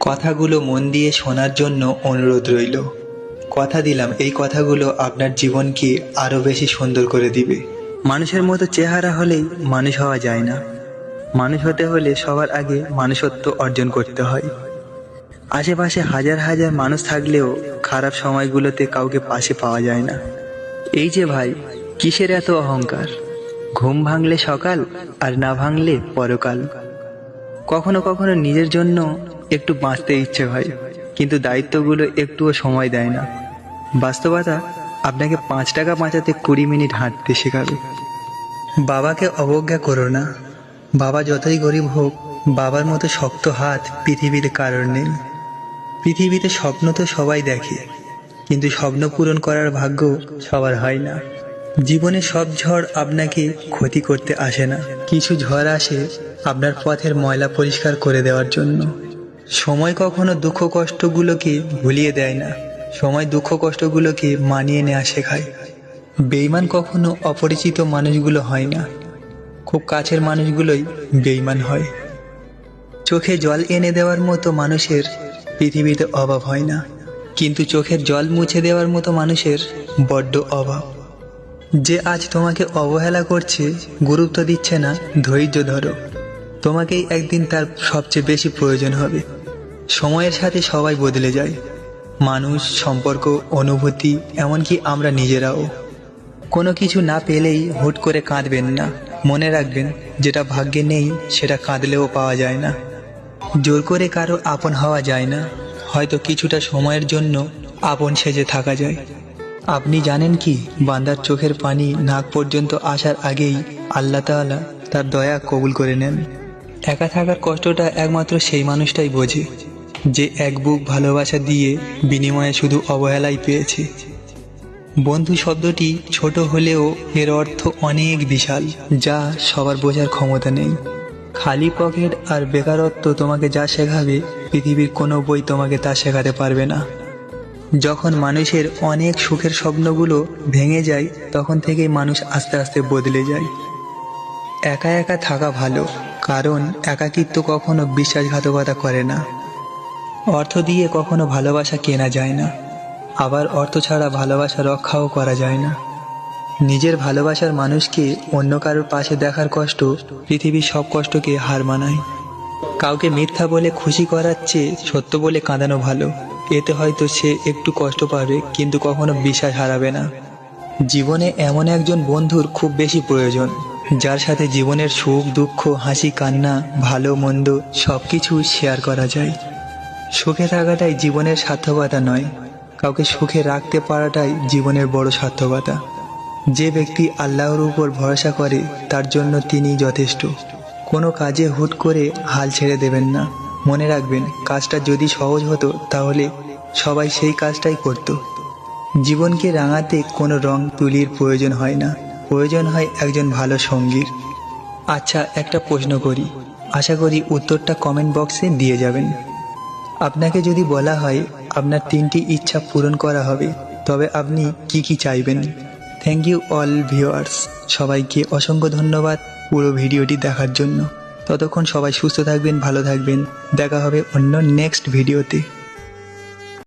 কথাগুলো মন দিয়ে শোনার জন্য অনুরোধ রইল। কথা দিলাম এই কথাগুলো আপনার জীবনকে আরো বেশি সুন্দর করে দিবে। মানুষের মতো চেহারা হলেই মানুষ হওয়া যায় না। মানুষ হতে হলে সবার আগে মানুষত্ব অর্জন করতে হয়। আশেপাশে হাজার হাজার মানুষ থাকলেও খারাপ সময়গুলোতে কাউকে পাশে পাওয়া যায় না। এই যে ভাই, কিসের এত অহংকার? ঘুম ভাঙলে সকাল আর না ভাঙলে পরকাল। কখনো কখনো নিজের জন্য একটু বাঁচতে ইচ্ছে হয়, কিন্তু দায়িত্বগুলো একটুও সময় দেয় না। বাস্তবতা আপনাকে 5 টাকা বাঁচাতে 20 মিনিট হাঁটতে শেখাবে। বাবাকে অবজ্ঞা করো না। বাবা যতই গরিব হোক, বাবার মতো শক্ত হাত পৃথিবীতে কারোর নেই। পৃথিবীতে স্বপ্ন তো সবাই দেখে, কিন্তু স্বপ্ন পূরণ করার ভাগ্য সবার হয় না। জীবনে সব ঝড় আপনাকে ক্ষতি করতে আসে না। কিছু ঝড় আসে আপনার পথের ময়লা পরিষ্কার করে দেওয়ার জন্য। সময় কখনো দুঃখ কষ্টগুলোকে ভুলিয়ে দেয় না, সময় দুঃখ কষ্টগুলোকে মানিয়ে নেওয়া শেখায়। বেঈমান কখনো অপরিচিত মানুষগুলো হয় না, খুব কাছের মানুষগুলোই বেঈমান হয়। চোখে জল এনে দেওয়ার মতো মানুষের পৃথিবীতে অভাব হয় না, কিন্তু চোখের জল মুছে দেওয়ার মতো মানুষের বড্ড অভাব। যে আজ তোমাকে অবহেলা করছে, গুরুত্ব দিচ্ছে না, ধৈর্য ধরো। তোমাকেই একদিন তার সবচেয়ে বেশি প্রয়োজন হবে। সময়ের সাথে সবাই বদলে যায়, মানুষ, সম্পর্ক, অনুভূতি, এমনকি আমরা নিজেরাও। কোনো কিছু না পেলেই হুট করে কাঁদবেন না। মনে রাখবেন, যেটা ভাগ্যে নেই সেটা কাঁদলেও পাওয়া যায় না। জোর করে কারো আপন হওয়া যায় না, হয়তো কিছুটা সময়ের জন্য আপন সেজে থাকা যায়। আপনি জানেন কি, বান্দার চোখের পানি নাক পর্যন্ত আসার আগেই আল্লাহ তাআলা তার দয়া কবুল করে নেন। একা থাকার কষ্টটা একমাত্র সেই মানুষটাই বোঝে, যে এক বুক ভালোবাসা দিয়ে বিনিময়ে শুধু অবহেলাই পেয়েছে। বন্ধু শব্দটি ছোট হলেও এর অর্থ অনেক বিশাল, যা সবার বোঝার ক্ষমতা নেই। খালি পকেট আর বেকারত্ব তোমাকে যা শেখাবে, পৃথিবীর কোনো বই তোমাকে তা শেখাতে পারবে না। যখন মানুষের অনেক সুখের স্বপ্নগুলো ভেঙে যায়, তখন থেকেই মানুষ আস্তে আস্তে বদলে যায়। একা একা থাকা ভালো, কারণ একাকিত্ব কখনো বিশ্বাসঘাতকতা করে না। অর্থ দিয়ে কখনো ভালোবাসা কেনা যায় না, আবার অর্থ ছাড়া ভালোবাসা রক্ষাও করা যায় না। নিজের ভালোবাসার মানুষকে অন্য কারোর পাশে দেখার কষ্ট পৃথিবীর সব কষ্টকে হার মানায়। কাউকে মিথ্যা বলে খুশি করার চেয়ে সত্য বলে কাঁদানো ভালো। এতে হয়তো সে একটু কষ্ট পাবে, কিন্তু কখনো বিশ্বাস হারাবে না। জীবনে এমন একজন বন্ধুর খুব বেশি প্রয়োজন, যার সাথে জীবনের সুখ দুঃখ, হাসি কান্না, ভালো মন্দ সবকিছু শেয়ার করা যায়। সুখে থাকাটাই জীবনের সার্থকতা নয়, কাউকে সুখে রাখতে পারাটাই জীবনের বড় সার্থকতা। যে ব্যক্তি আল্লাহর উপর ভরসা করে, তার জন্য তিনি যথেষ্ট। কোনো কাজে হুট করে হাল ছেড়ে দেবেন না। মনে রাখবেন, কাজটা যদি সহজ হতো তাহলে সবাই সেই কাজটাই করত। জীবনকে রাঙাতে কোনো রং তুলির প্রয়োজন হয় না, প্রয়োজন হয় একজন ভালো সঙ্গীর। আচ্ছা, একটা প্রশ্ন করি, আশা করি উত্তরটা কমেন্ট বক্সে দিয়ে যাবেন। আপনাকে যদি বলা হয় আপনার 3টি ইচ্ছা পূরণ করা হবে, তবে আপনি কি কি চাইবেন? Thank you all viewers. সবাইকে অসংখ্য ধন্যবাদ পুরো ভিডিওটি দেখার জন্য। ততক্ষণ সবাই সুস্থ থাকবেন, ভালো থাকবেন। দেখা হবে অন্য নেক্সট ভিডিওতে।